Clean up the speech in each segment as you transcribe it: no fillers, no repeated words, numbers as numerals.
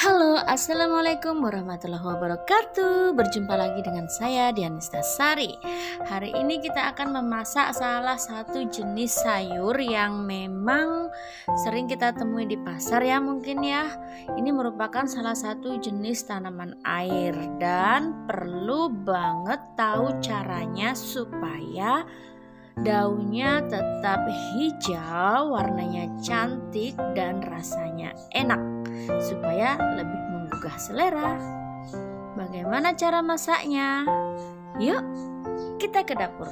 Halo, assalamualaikum warahmatullahi wabarakatuh. Berjumpa lagi dengan saya Dianista Sari. Hari ini kita akan memasak salah satu jenis sayur yang memang sering kita temui di pasar ya mungkin ya. Ini merupakan salah satu jenis tanaman air dan perlu banget tahu caranya supaya daunnya tetap hijau, warnanya cantik dan rasanya enak supaya lebih menggugah selera. Bagaimana cara masaknya? Yuk, kita ke dapur.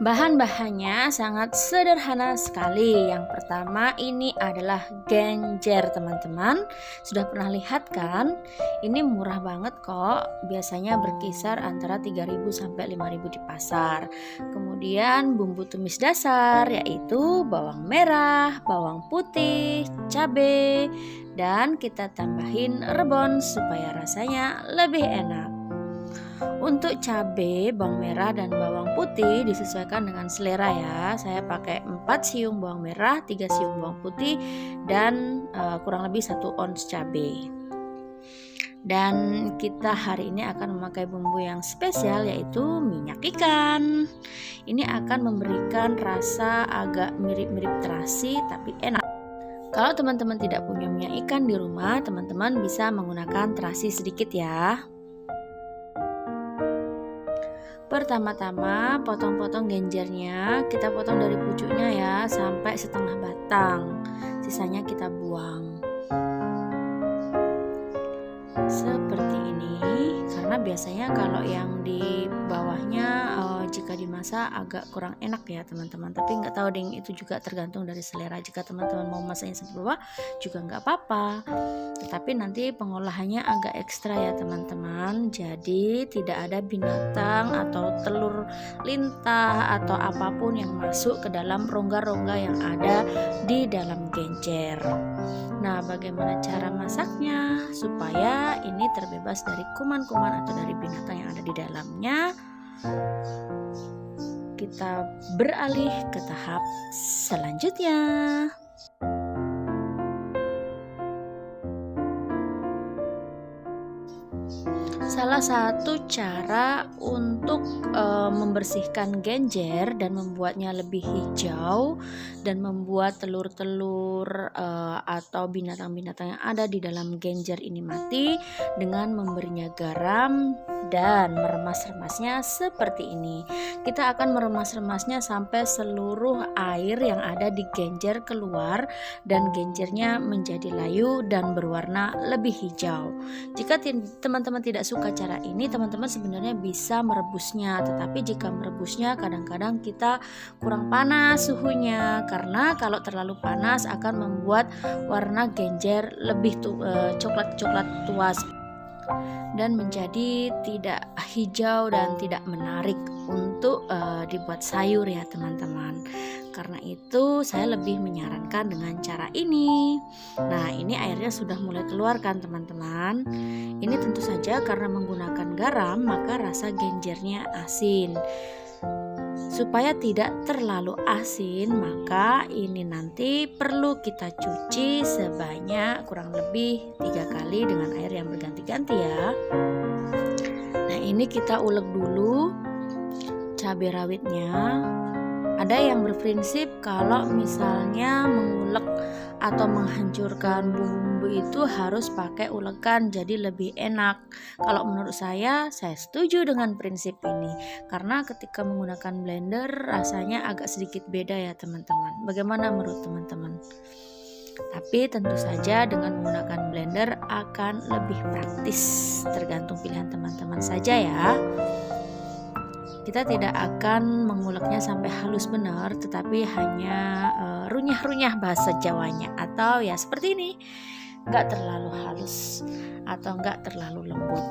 Bahan-bahannya sangat sederhana sekali. Yang pertama ini adalah genjer teman-teman. Sudah pernah lihat kan? Ini murah banget kok. Biasanya berkisar antara 3.000 sampai 5.000 di pasar. Kemudian bumbu tumis dasar yaitu bawang merah, bawang putih, cabai, dan kita tambahin rebon supaya rasanya lebih enak. Untuk cabai, bawang merah dan bawang putih disesuaikan dengan selera ya. Saya pakai 4 siung bawang merah, 3 siung bawang putih dan kurang lebih 1 ons cabai. Dan kita hari ini akan memakai bumbu yang spesial yaitu minyak ikan. Ini akan memberikan rasa agak mirip-mirip terasi tapi enak. Kalau teman-teman tidak punya minyak ikan di rumah, teman-teman bisa menggunakan terasi sedikit ya. Pertama-tama potong-potong genjernya, kita potong dari pucuknya ya sampai setengah batang. Sisanya kita buang. Seperti ini, karena biasanya kalau yang di bawahnya jika dimasak agak kurang enak ya teman-teman. Tapi nggak tahu deh, itu juga tergantung dari selera. Jika teman-teman mau masaknya sampai bawah juga nggak apa-apa. Tetapi nanti pengolahannya agak ekstra ya teman-teman. Jadi tidak ada binatang atau telur lintah atau apapun yang masuk ke dalam rongga-rongga yang ada di dalam genjer. Nah, bagaimana cara masaknya supaya ini terbebas dari kuman-kuman atau dari binatang yang ada di dalamnya? Kita beralih ke tahap selanjutnya. Salah satu cara untuk membersihkan genjer dan membuatnya lebih hijau dan membuat telur-telur atau binatang-binatang yang ada di dalam genjer ini mati dengan memberinya garam dan meremas-remasnya seperti ini. Kita akan meremas-remasnya sampai seluruh air yang ada di genjer keluar dan genjernya menjadi layu dan berwarna lebih hijau. Jika teman-teman tidak suka cara ini, teman-teman sebenarnya bisa merebusnya, tetapi jika merebusnya kadang-kadang kita kurang panas suhunya, karena kalau terlalu panas akan membuat warna genjer lebih coklat-coklat tua dan menjadi tidak hijau dan tidak menarik untuk dibuat sayur ya teman-teman. Karena itu saya lebih menyarankan dengan cara ini. Nah, ini airnya sudah mulai keluar kan teman-teman. Ini tentu saja karena menggunakan garam maka rasa genjernya asin. Supaya tidak terlalu asin, maka ini nanti perlu kita cuci sebanyak kurang lebih 3 kali dengan air yang berganti-ganti ya. Nah, ini kita ulek dulu cabai rawitnya. Ada yang berprinsip kalau misalnya mengulek atau menghancurkan bumbu itu harus pakai ulekan jadi lebih enak. Kalau menurut saya setuju dengan prinsip ini karena ketika menggunakan blender rasanya agak sedikit beda ya teman-teman. Bagaimana menurut teman-teman? Tapi tentu saja dengan menggunakan blender akan lebih praktis, tergantung pilihan teman-teman saja ya. Kita tidak akan menguleknya sampai halus benar, tetapi hanya runyah-runyah bahasa Jawanya, atau ya seperti ini, nggak terlalu halus atau nggak terlalu lembut.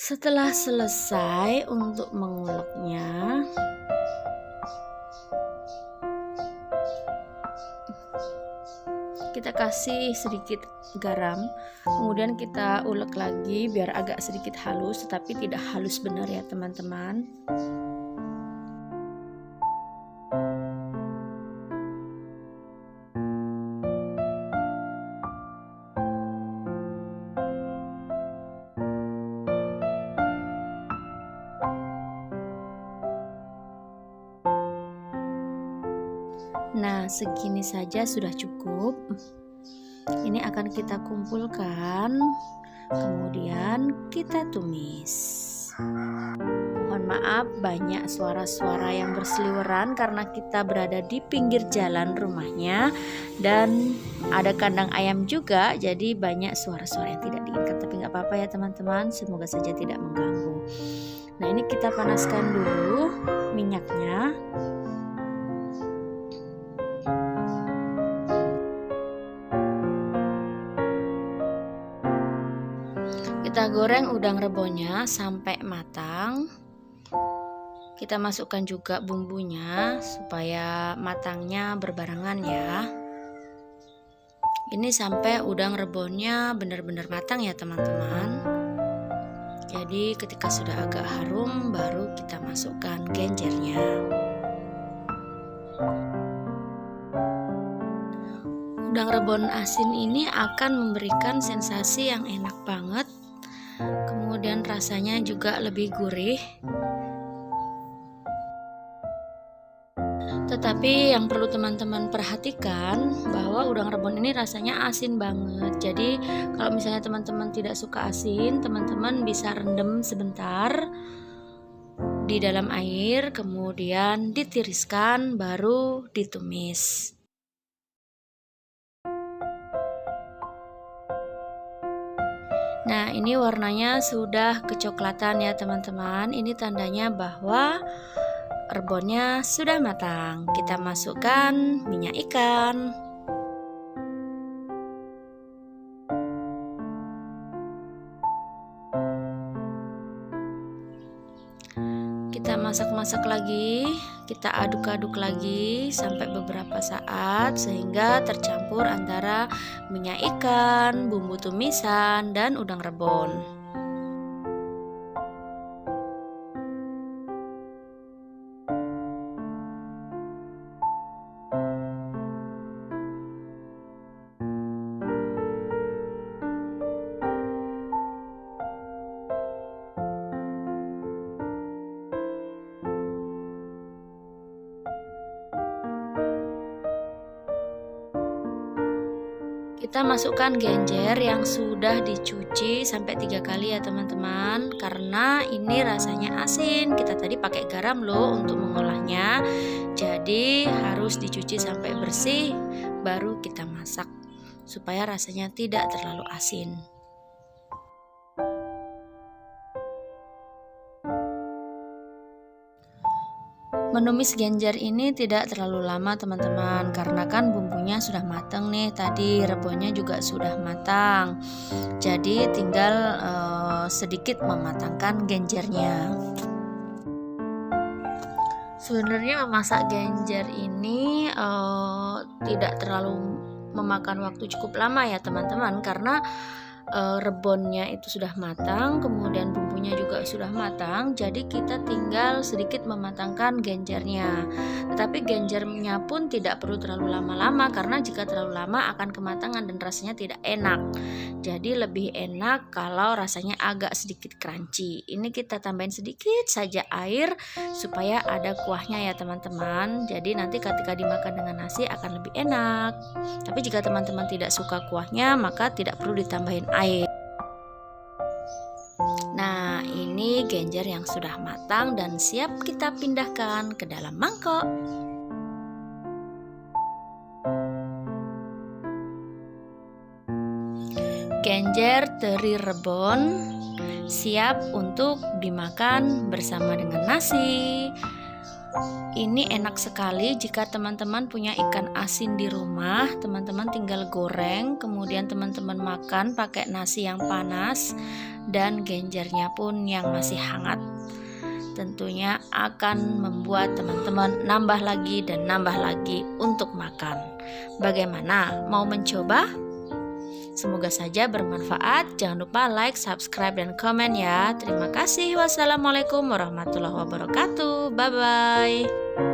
Setelah selesai untuk menguleknya, kita kasih sedikit garam, kemudian kita ulek lagi biar agak sedikit halus, tetapi tidak halus benar ya teman-teman. Nah, segini saja sudah cukup. Ini akan kita kumpulkan, kemudian kita tumis. Mohon maaf banyak suara-suara yang berseliweran karena kita berada di pinggir jalan rumahnya dan ada kandang ayam juga, jadi banyak suara-suara yang tidak diinginkan. Tapi nggak apa-apa ya teman-teman, semoga saja tidak mengganggu. Nah, ini kita panaskan dulu minyaknya. Kita goreng udang rebonnya sampai matang. Kita masukkan juga bumbunya supaya matangnya berbarengan ya. Ini sampai udang rebonnya benar-benar matang ya teman-teman. Jadi ketika sudah agak harum baru kita masukkan genjernya. Udang rebon asin ini akan memberikan sensasi yang enak banget. Kemudian rasanya juga lebih gurih. Tetapi yang perlu teman-teman perhatikan bahwa udang rebon ini rasanya asin banget. Jadi kalau misalnya teman-teman tidak suka asin, teman-teman bisa rendam sebentar di dalam air, kemudian ditiriskan baru ditumis. Nah, ini warnanya sudah kecoklatan ya teman-teman. Ini tandanya bahwa rebonnya sudah matang. Kita masukkan minyak ikan. Kita masak-masak lagi, kita aduk-aduk lagi sampai beberapa saat sehingga tercampur antara minyak ikan, bumbu tumisan, dan udang rebon. Kita masukkan genjer yang sudah dicuci sampai 3 kali ya teman-teman. Karena ini rasanya asin, kita tadi pakai garam loh untuk mengolahnya. Jadi harus dicuci sampai bersih baru kita masak supaya rasanya tidak terlalu asin. Menumis genjer ini tidak terlalu lama teman-teman, karena kan bumbunya sudah matang nih, tadi rebonnya juga sudah matang. Jadi tinggal sedikit mematangkan genjernya. Sebenarnya memasak genjer ini tidak terlalu memakan waktu cukup lama ya teman-teman, karena rebonnya itu sudah matang, kemudian bumbunya juga sudah matang, jadi kita tinggal sedikit mematangkan genjernya. Tetapi genjernya pun tidak perlu terlalu lama-lama, karena jika terlalu lama akan kematangan dan rasanya tidak enak. Jadi lebih enak kalau rasanya agak sedikit crunchy. Ini kita tambahin sedikit saja air supaya ada kuahnya ya teman-teman. Jadi nanti ketika dimakan dengan nasi akan lebih enak. Tapi jika teman-teman tidak suka kuahnya, maka tidak perlu ditambahin air. Nah, ini genjer yang sudah matang dan siap kita pindahkan ke dalam mangkok. Genjer teri rebon siap untuk dimakan bersama dengan nasi, Ini enak sekali jika teman-teman punya ikan asin di rumah, teman-teman tinggal goreng, kemudian teman-teman makan pakai nasi yang panas dan genjernya pun yang masih hangat. Tentunya akan membuat teman-teman nambah lagi dan nambah lagi untuk makan. Bagaimana? Mau mencoba? Semoga saja bermanfaat. Jangan lupa like, subscribe, dan komen ya. Terima kasih. Wassalamualaikum warahmatullahi wabarakatuh. Bye-bye.